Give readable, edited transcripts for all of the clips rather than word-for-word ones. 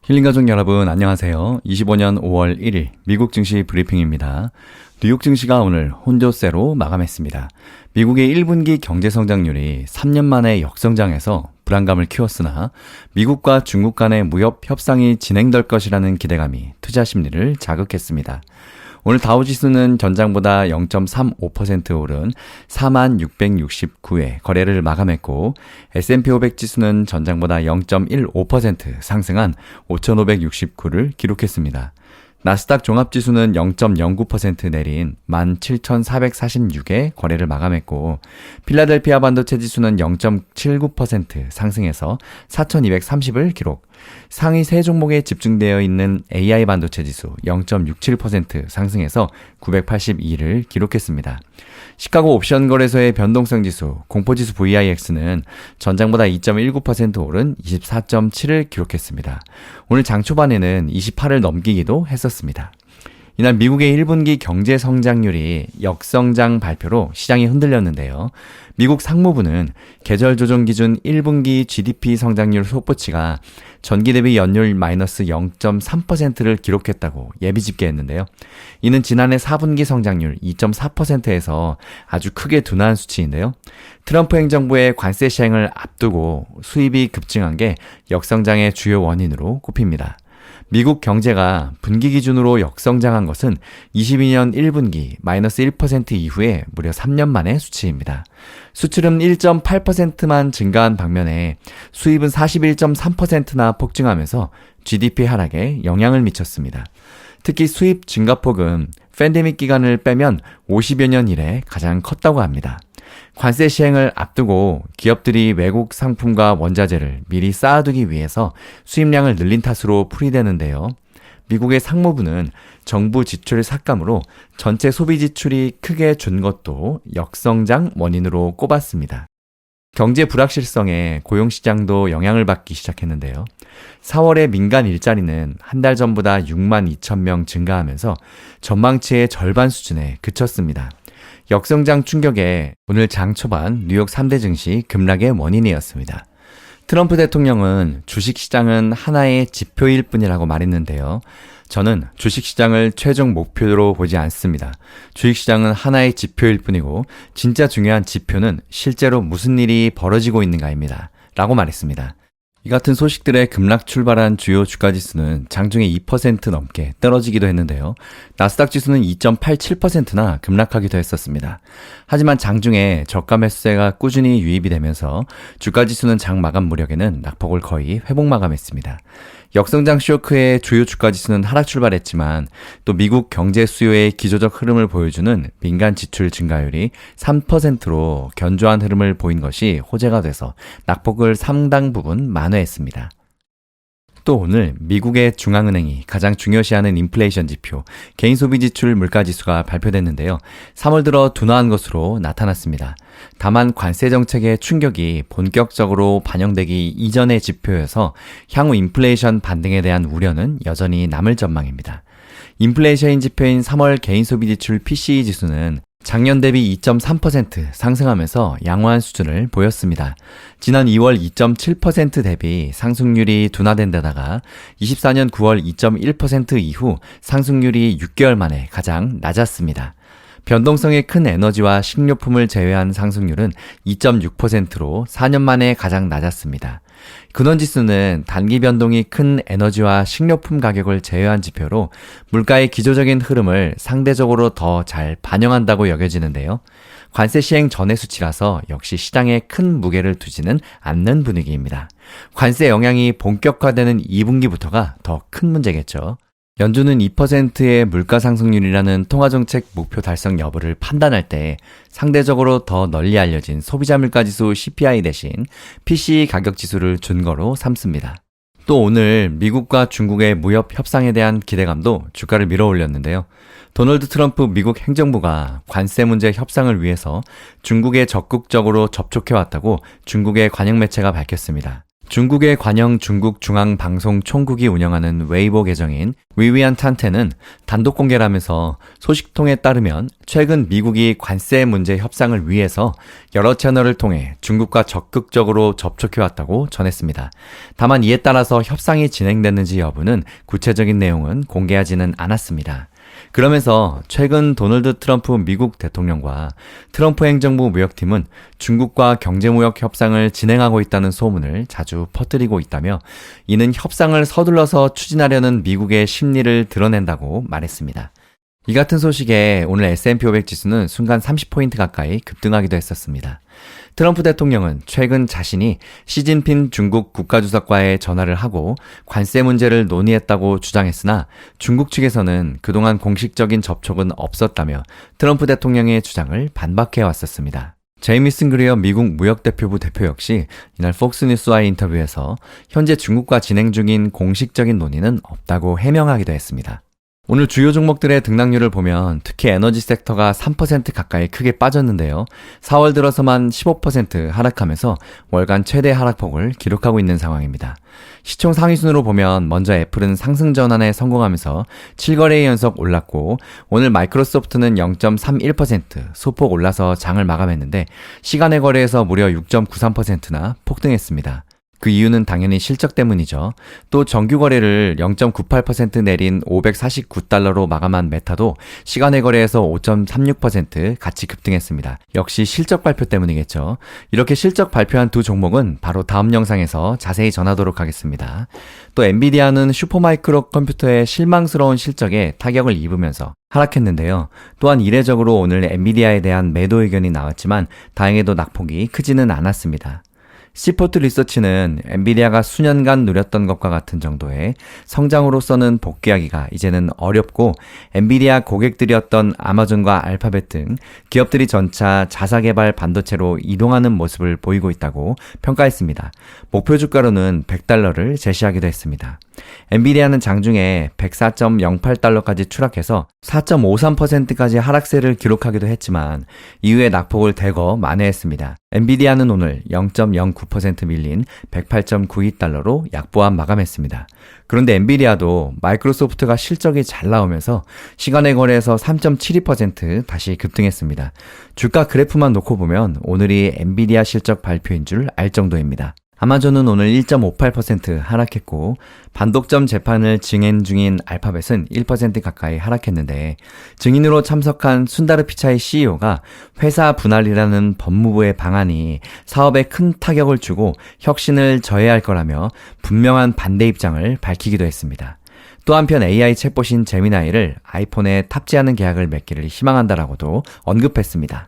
힐링가족 여러분 안녕하세요. 25년 5월 1일 미국 증시 브리핑입니다. 뉴욕 증시가 오늘 혼조세로 마감했습니다. 미국의 1분기 경제 성장률이 3년 만에 역성장해서 불안감을 키웠으나 미국과 중국 간의 무역 협상이 진행될 것이라는 기대감이 투자 심리를 자극했습니다. 오늘 다우지수는 전장보다 0.35% 오른 4669에 거래를 마감했고 S&P 500 지수는 전장보다 0.15% 상승한 5569를 기록했습니다. 나스닥 종합지수는 0.09% 내린 17,446에 거래를 마감했고 필라델피아 반도체 지수는 0.79% 상승해서 4,230을 기록. 상위 세 종목에 집중되어 있는 AI 반도체 지수 0.67% 상승해서 982를 기록했습니다. 시카고 옵션 거래소의 변동성 지수 공포지수 VIX는 전장보다 2.19% 오른 24.7을 기록했습니다. 오늘 장 초반에는 28을 넘기기도 했었습니다. 이날 미국의 1분기 경제 성장률이 역성장 발표로 시장이 흔들렸는데요. 미국 상무부는 계절 조정 기준 1분기 GDP 성장률 속보치가 전기 대비 연율 마이너스 0.3%를 기록했다고 예비 집계했는데요. 이는 지난해 4분기 성장률 2.4%에서 아주 크게 둔화한 수치인데요. 트럼프 행정부의 관세 시행을 앞두고 수입이 급증한 게 역성장의 주요 원인으로 꼽힙니다. 미국 경제가 분기 기준으로 역성장한 것은 22년 1분기 마이너스 1% 이후에 무려 3년 만의 수치입니다. 수출은 1.8%만 증가한 반면에 수입은 41.3%나 폭증하면서 GDP 하락에 영향을 미쳤습니다. 특히 수입 증가폭은 팬데믹 기간을 빼면 50여 년 이래 가장 컸다고 합니다. 관세 시행을 앞두고 기업들이 외국 상품과 원자재를 미리 쌓아두기 위해서 수입량을 늘린 탓으로 풀이되는데요. 미국의 상무부는 정부 지출 삭감으로 전체 소비 지출이 크게 준 것도 역성장 원인으로 꼽았습니다. 경제 불확실성에 고용시장도 영향을 받기 시작했는데요. 4월의 민간 일자리는 한 달 전보다 6만 2천 명 증가하면서 전망치의 절반 수준에 그쳤습니다. 역성장 충격에 오늘 장 초반 뉴욕 3대 증시 급락의 원인이었습니다. 트럼프 대통령은 주식시장은 하나의 지표일 뿐이라고 말했는데요. 저는 주식시장을 최종 목표로 보지 않습니다. 주식시장은 하나의 지표일 뿐이고 진짜 중요한 지표는 실제로 무슨 일이 벌어지고 있는가입니다. 라고 말했습니다. 이 같은 소식들에 급락 출발한 주요 주가지수는 장중에 2% 넘게 떨어지기도 했는데요. 나스닥 지수는 2.87%나 급락하기도 했었습니다. 하지만 장중에 저가 매수세가 꾸준히 유입이 되면서 주가지수는 장 마감 무렵에는 낙폭을 거의 회복 마감했습니다. 역성장 쇼크의 주요 주가지수는 하락 출발했지만 또 미국 경제 수요의 기조적 흐름을 보여주는 민간 지출 증가율이 3%로 견조한 흐름을 보인 것이 호재가 돼서 낙폭을 상당 부분 만회했습니다. 또 오늘 미국의 중앙은행이 가장 중요시하는 인플레이션 지표, 개인소비지출 물가지수가 발표됐는데요. 3월 들어 둔화한 것으로 나타났습니다. 다만 관세 정책의 충격이 본격적으로 반영되기 이전의 지표여서 향후 인플레이션 반등에 대한 우려는 여전히 남을 전망입니다. 인플레이션 지표인 3월 개인소비지출 PCE 지수는 작년 대비 2.3% 상승하면서 양호한 수준을 보였습니다. 지난 2월 2.7% 대비 상승률이 둔화된 데다가 24년 9월 2.1% 이후 상승률이 6개월 만에 가장 낮았습니다. 변동성이 큰 에너지와 식료품을 제외한 상승률은 2.6%로 4년 만에 가장 낮았습니다. 근원지수는 단기 변동이 큰 에너지와 식료품 가격을 제외한 지표로 물가의 기조적인 흐름을 상대적으로 더 잘 반영한다고 여겨지는데요. 관세 시행 전의 수치라서 역시 시장에 큰 무게를 두지는 않는 분위기입니다. 관세 영향이 본격화되는 2분기부터가 더 큰 문제겠죠. 연준은 2%의 물가 상승률이라는 통화정책 목표 달성 여부를 판단할 때 상대적으로 더 널리 알려진 소비자 물가지수 CPI 대신 PCE 가격지수를 준거로 삼습니다. 또 오늘 미국과 중국의 무역 협상에 대한 기대감도 주가를 밀어올렸는데요. 도널드 트럼프 미국 행정부가 관세 문제 협상을 위해서 중국에 적극적으로 접촉해왔다고 중국의 관영 매체가 밝혔습니다. 중국의 관영 중국중앙방송총국이 운영하는 웨이보 계정인 위위안탄테는 단독 공개를 하면서 소식통에 따르면 최근 미국이 관세 문제 협상을 위해서 여러 채널을 통해 중국과 적극적으로 접촉해왔다고 전했습니다. 다만 이에 따라서 협상이 진행됐는지 여부는 구체적인 내용은 공개하지는 않았습니다. 그러면서 최근 도널드 트럼프 미국 대통령과 트럼프 행정부 무역팀은 중국과 경제무역 협상을 진행하고 있다는 소문을 자주 퍼뜨리고 있다며 이는 협상을 서둘러서 추진하려는 미국의 심리를 드러낸다고 말했습니다. 이 같은 소식에 오늘 S&P 500 지수는 순간 30포인트 가까이 급등하기도 했었습니다. 트럼프 대통령은 최근 자신이 시진핑 중국 국가주석과의 전화를 하고 관세 문제를 논의했다고 주장했으나 중국 측에서는 그동안 공식적인 접촉은 없었다며 트럼프 대통령의 주장을 반박해 왔었습니다. 제이미슨 그리어 미국 무역대표부 대표 역시 이날 폭스뉴스와의 인터뷰에서 현재 중국과 진행 중인 공식적인 논의는 없다고 해명하기도 했습니다. 오늘 주요 종목들의 등락률을 보면 특히 에너지 섹터가 3% 가까이 크게 빠졌는데요. 4월 들어서만 15% 하락하면서 월간 최대 하락폭을 기록하고 있는 상황입니다. 시총 상위순으로 보면 먼저 애플은 상승 전환에 성공하면서 7거래 연속 올랐고 오늘 마이크로소프트는 0.31% 소폭 올라서 장을 마감했는데 시간의 거래에서 무려 6.93%나 폭등했습니다. 그 이유는 당연히 실적 때문이죠. 또 정규 거래를 0.98% 내린 $549로 마감한 메타도 시간의 거래에서 5.36% 같이 급등했습니다. 역시 실적 발표 때문이겠죠. 이렇게 실적 발표한 두 종목은 바로 다음 영상에서 자세히 전하도록 하겠습니다. 또 엔비디아는 슈퍼마이크로 컴퓨터의 실망스러운 실적에 타격을 입으면서 하락했는데요. 또한 이례적으로 오늘 엔비디아에 대한 매도 의견이 나왔지만 다행히도 낙폭이 크지는 않았습니다. 시포트 리서치는 엔비디아가 수년간 누렸던 것과 같은 정도의 성장으로서는 복귀하기가 이제는 어렵고 엔비디아 고객들이었던 아마존과 알파벳 등 기업들이 점차 자사개발 반도체로 이동하는 모습을 보이고 있다고 평가했습니다. 목표 주가로는 $100를 제시하기도 했습니다. 엔비디아는 장중에 $104.08까지 추락해서 4.53%까지 하락세를 기록하기도 했지만 이후에 낙폭을 대거 만회했습니다. 엔비디아는 오늘 0.09% 밀린 $108.92로 약보합 마감했습니다. 그런데 엔비디아도 마이크로소프트가 실적이 잘 나오면서 시간의 거래에서 3.72% 다시 급등했습니다. 주가 그래프만 놓고 보면 오늘이 엔비디아 실적 발표인 줄 알 정도입니다. 아마존은 오늘 1.58% 하락했고 반독점 재판을 증인 중인 알파벳은 1% 가까이 하락했는데 증인으로 참석한 순다르 피차이 CEO가 회사 분할이라는 법무부의 방안이 사업에 큰 타격을 주고 혁신을 저해할 거라며 분명한 반대 입장을 밝히기도 했습니다. 또 한편 AI 챗봇인 제미나이를 아이폰에 탑재하는 계약을 맺기를 희망한다라고도 언급했습니다.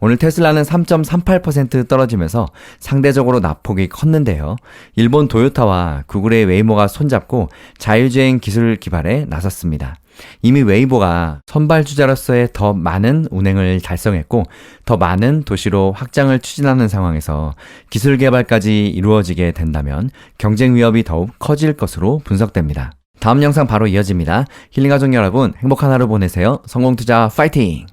오늘 테슬라는 3.38% 떨어지면서 상대적으로 낙폭이 컸는데요. 일본 도요타와 구글의 웨이모가 손잡고 자율주행 기술 개발에 나섰습니다. 이미 웨이보가 선발주자로서의 더 많은 운행을 달성했고 더 많은 도시로 확장을 추진하는 상황에서 기술 개발까지 이루어지게 된다면 경쟁 위협이 더욱 커질 것으로 분석됩니다. 다음 영상 바로 이어집니다. 힐링가족 여러분 행복한 하루 보내세요. 성공투자 파이팅!